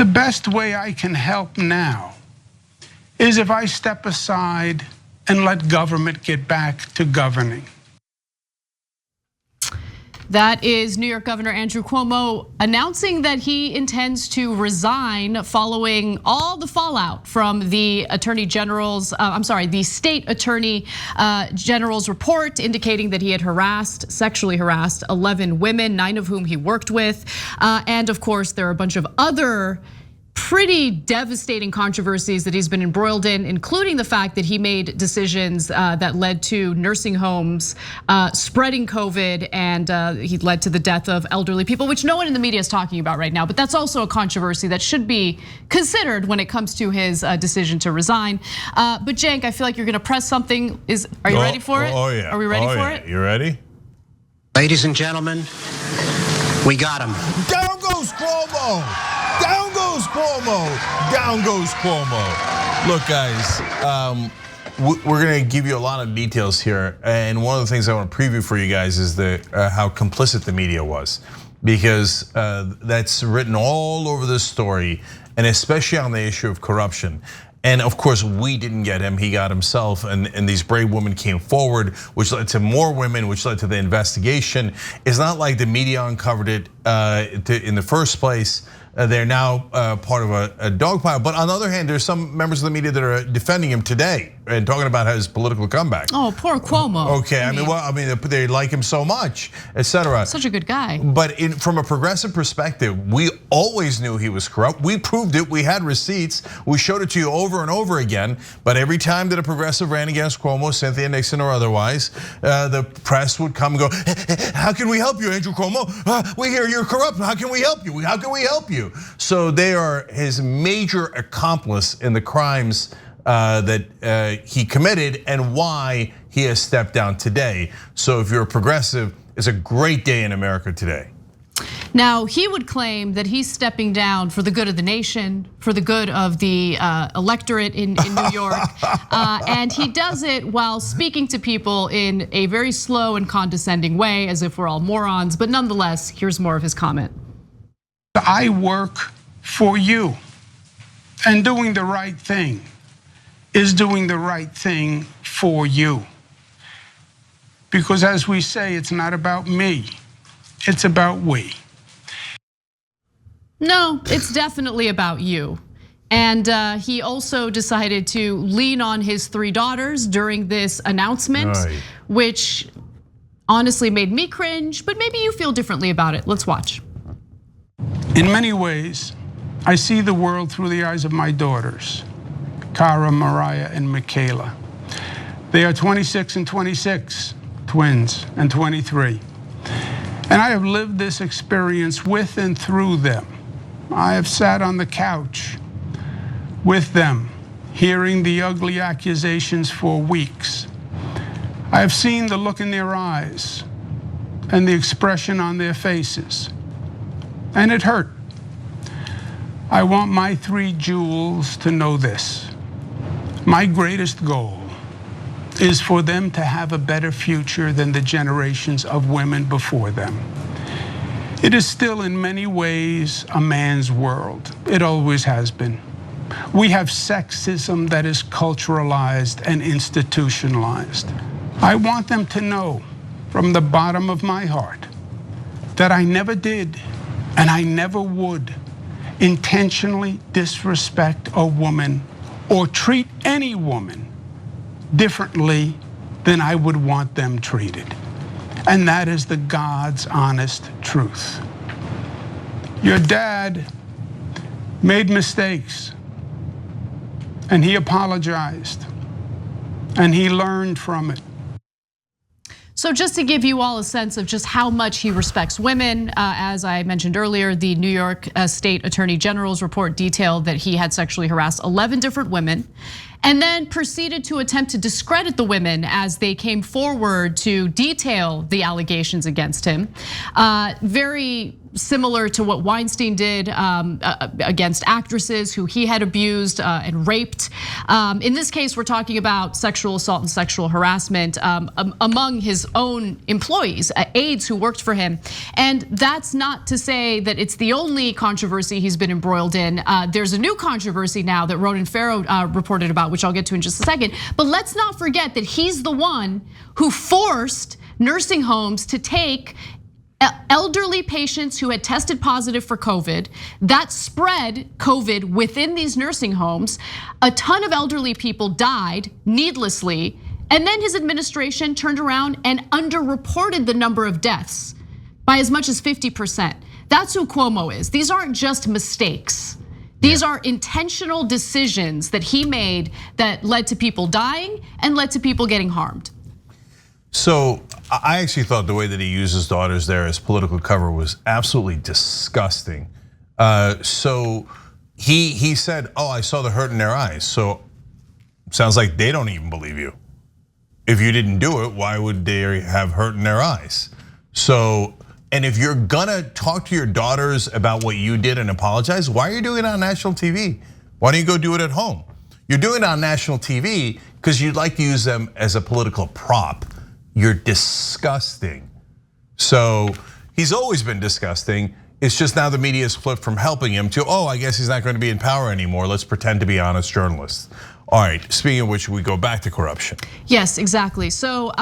the best way I can help now is if I step aside and let government get back to governing. That is New York Governor Andrew Cuomo announcing that he intends to resign following all the fallout from the the state attorney general's report indicating that he had sexually harassed 11 women, 9 of whom he worked with. And of course, there are a bunch of other pretty devastating controversies that he's been embroiled in, including the fact that he made decisions that led to nursing homes spreading COVID, and he led to the death of elderly people, which no one in the media is talking about right now. But that's also a controversy that should be considered when it comes to his decision to resign. But Cenk, I feel like you're gonna press something. Are you ready for it? Oh yeah. Are we ready for it? You ready? Ladies and gentlemen, we got him. Down goes Cuomo. Down goes Cuomo. Down goes Cuomo. Look, guys, we're gonna give you a lot of details here, and one of the things I want to preview for you guys is how complicit the media was, because that's written all over this story, and especially on the issue of corruption. And of course, we didn't get him, he got himself, and these brave women came forward, which led to more women, which led to the investigation. It's not like the media uncovered it in the first place. They're now part of a dogpile. But on the other hand, there's some members of the media that are defending him today and talking about his political comeback. Oh, poor Cuomo. Okay, I mean, they like him so much, etc. Such a good guy. But from a progressive perspective, we always knew he was corrupt. We proved it. We had receipts. We showed it to you over and over again. But every time that a progressive ran against Cuomo, Cynthia Nixon or otherwise, the press would come and go, "How can we help you, Andrew Cuomo? We hear you're corrupt. How can we help you? How can we help you?" So they are his major accomplice in the crimes that he committed and why he has stepped down today. So if you're a progressive, it's a great day in America today. Now, he would claim that he's stepping down for the good of the nation, for the good of the electorate in New York. And he does it while speaking to people in a very slow and condescending way, as if we're all morons. But nonetheless, here's more of his comment. I work for you, and doing the right thing is doing the right thing for you. Because as we say, it's not about me, it's about we. No, it's definitely about you. And he also decided to lean on his 3 daughters during this announcement, which honestly made me cringe, but maybe you feel differently about it. Let's watch. In many ways, I see the world through the eyes of my daughters, Cara, Mariah, and Michaela. They are 26 and 26, twins, and 23. And I have lived this experience with and through them. I have sat on the couch with them, hearing the ugly accusations for weeks. I have seen the look in their eyes and the expression on their faces, and it hurt. I want my 3 jewels to know this. My greatest goal is for them to have a better future than the generations of women before them. It is still in many ways a man's world. It always has been. We have sexism that is culturalized and institutionalized. I want them to know from the bottom of my heart that I never did and I never would intentionally disrespect a woman or treat any woman differently than I would want them treated. And that is the God's honest truth. Your dad made mistakes and he apologized and he learned from it. So just to give you all a sense of just how much he respects women, as I mentioned earlier, the New York State Attorney General's report detailed that he had sexually harassed 11 different women, and then proceeded to attempt to discredit the women as they came forward to detail the allegations against him. Very similar to what Weinstein did against actresses who he had abused and raped. In this case, we're talking about sexual assault and sexual harassment among his own employees, aides who worked for him. And that's not to say that it's the only controversy he's been embroiled in. There's a new controversy now that Ronan Farrow reported about, which I'll get to in just a second. But let's not forget that he's the one who forced nursing homes to take elderly patients who had tested positive for COVID. That spread COVID within these nursing homes. A ton of elderly people died needlessly. And then his administration turned around and underreported the number of deaths by as much as 50%. That's who Cuomo is. These aren't just mistakes. These are intentional decisions that he made that led to people dying and led to people getting harmed. So I actually thought the way that he used his daughters there as political cover was absolutely disgusting. So he said, "Oh, I saw the hurt in their eyes." So sounds like they don't even believe you. If you didn't do it, why would they have hurt in their eyes? So, and if you're gonna talk to your daughters about what you did and apologize, why are you doing it on national TV? Why don't you go do it at home? You're doing it on national TV because you'd like to use them as a political prop. You're disgusting. So he's always been disgusting. It's just now the media has flipped from helping him to, oh, I guess he's not going to be in power anymore. Let's pretend to be honest journalists. All right, speaking of which, we go back to corruption. Yes, exactly. So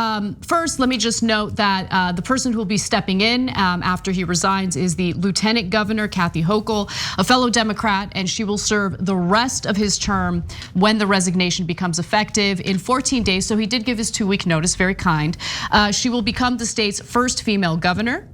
first, let me just note that the person who will be stepping in after he resigns is the Lieutenant Governor, Kathy Hochul, a fellow Democrat, and she will serve the rest of his term when the resignation becomes effective in 14 days. So he did give his 2-week notice, very kind. She will become the state's first female governor.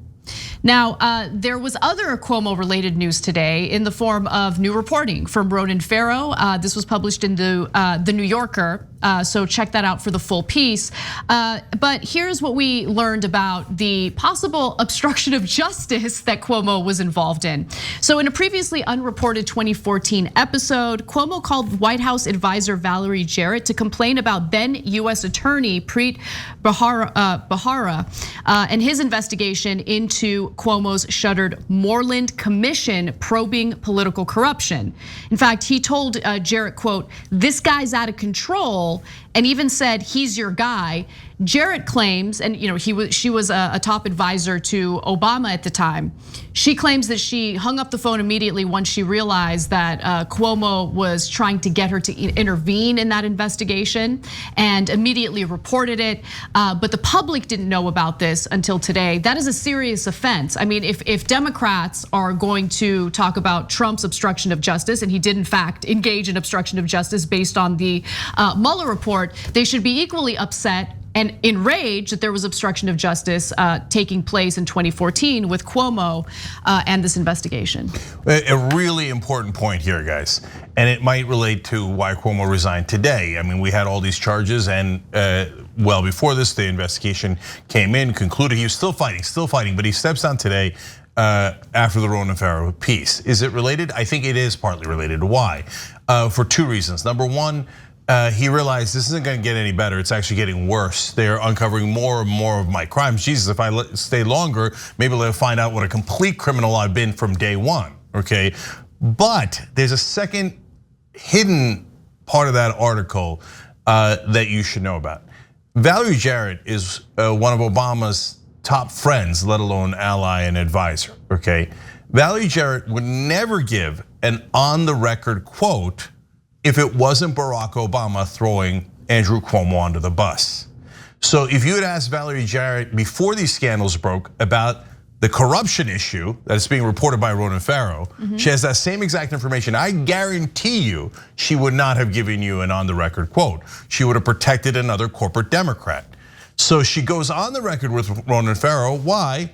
Now, there was other Cuomo-related news today in the form of new reporting from Ronan Farrow. This was published in the New Yorker, so check that out for the full piece. But here's what we learned about the possible obstruction of justice that Cuomo was involved in. So in a previously unreported 2014 episode, Cuomo called White House advisor Valerie Jarrett to complain about then US Attorney Preet Bharara and his investigation into Cuomo's shuttered Moreland Commission probing political corruption. In fact, he told Jarrett, quote, "This guy's out of control," and even said, "He's your guy." Jarrett claims, and she was a top advisor to Obama at the time. She claims that she hung up the phone immediately once she realized that Cuomo was trying to get her to intervene in that investigation, and immediately reported it. But the public didn't know about this until today. That is a serious offense. I mean, if Democrats are going to talk about Trump's obstruction of justice, and he did in fact engage in obstruction of justice based on the Mueller report, they should be equally upset and enraged that there was obstruction of justice taking place in 2014 with Cuomo and this investigation. A really important point here, guys, and it might relate to why Cuomo resigned today. I mean, we had all these charges, and well before this, the investigation came in, concluded he was still fighting, but he steps down today after the Ronan Farrow piece. Is it related? I think it is partly related. Why? For 2 reasons. Number one, he realized this isn't gonna get any better, it's actually getting worse. They're uncovering more and more of my crimes. Jesus, if I stay longer, maybe they'll find out what a complete criminal I've been from day one, okay? But there's a second hidden part of that article that you should know about. Valerie Jarrett is one of Obama's top friends, let alone ally and advisor, okay? Valerie Jarrett would never give an on-the-record quote if it wasn't Barack Obama throwing Andrew Cuomo under the bus. So if you had asked Valerie Jarrett before these scandals broke about the corruption issue that is being reported by Ronan Farrow, she has that same exact information. I guarantee you she would not have given you an on-the-record quote. She would have protected another corporate Democrat. So she goes on the record with Ronan Farrow. Why?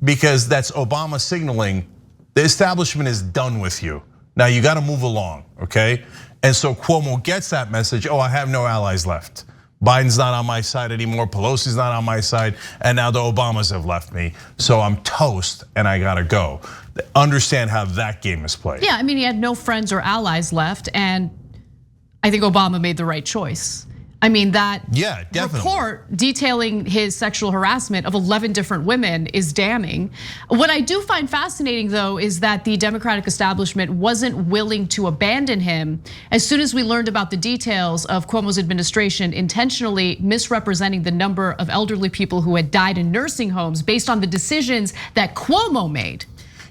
Because that's Obama signaling the establishment is done with you. Now you got to move along, okay? And so Cuomo gets that message, oh, I have no allies left. Biden's not on my side anymore, Pelosi's not on my side, and now the Obamas have left me. So I'm toast and I gotta go. Understand how that game is played. Yeah, I mean, he had no friends or allies left, and I think Obama made the right choice. I mean, that report detailing his sexual harassment of 11 different women is damning. What I do find fascinating, though, is that the Democratic establishment wasn't willing to abandon him as soon as we learned about the details of Cuomo's administration intentionally misrepresenting the number of elderly people who had died in nursing homes based on the decisions that Cuomo made.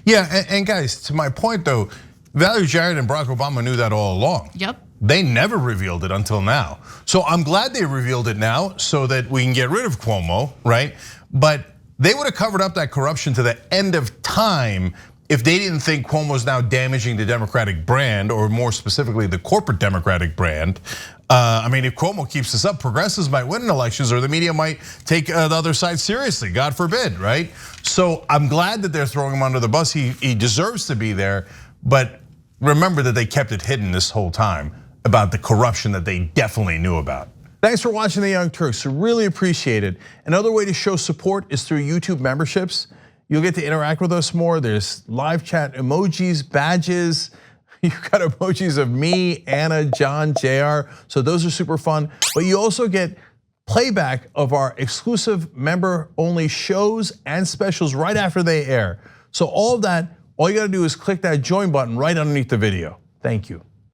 Yeah, and guys, to my point, though, Valerie Jarrett and Barack Obama knew that all along. Yep. They never revealed it until now. So I'm glad they revealed it now so that we can get rid of Cuomo, right? But they would have covered up that corruption to the end of time if they didn't think Cuomo's now damaging the Democratic brand, or more specifically, the corporate Democratic brand. I mean, if Cuomo keeps this up, progressives might win in elections, or the media might take the other side seriously, God forbid, right? So I'm glad that they're throwing him under the bus. He deserves to be there, but remember that they kept it hidden this whole time about the corruption that they definitely knew about. Thanks for watching the Young Turks, really appreciate it. Another way to show support is through YouTube memberships. You'll get to interact with us more. There's live chat emojis, badges. You've got emojis of me, Anna, John, JR, so those are super fun. But you also get playback of our exclusive member-only shows and specials right after they air. So all of that, all you gotta do is click that join button right underneath the video. Thank you.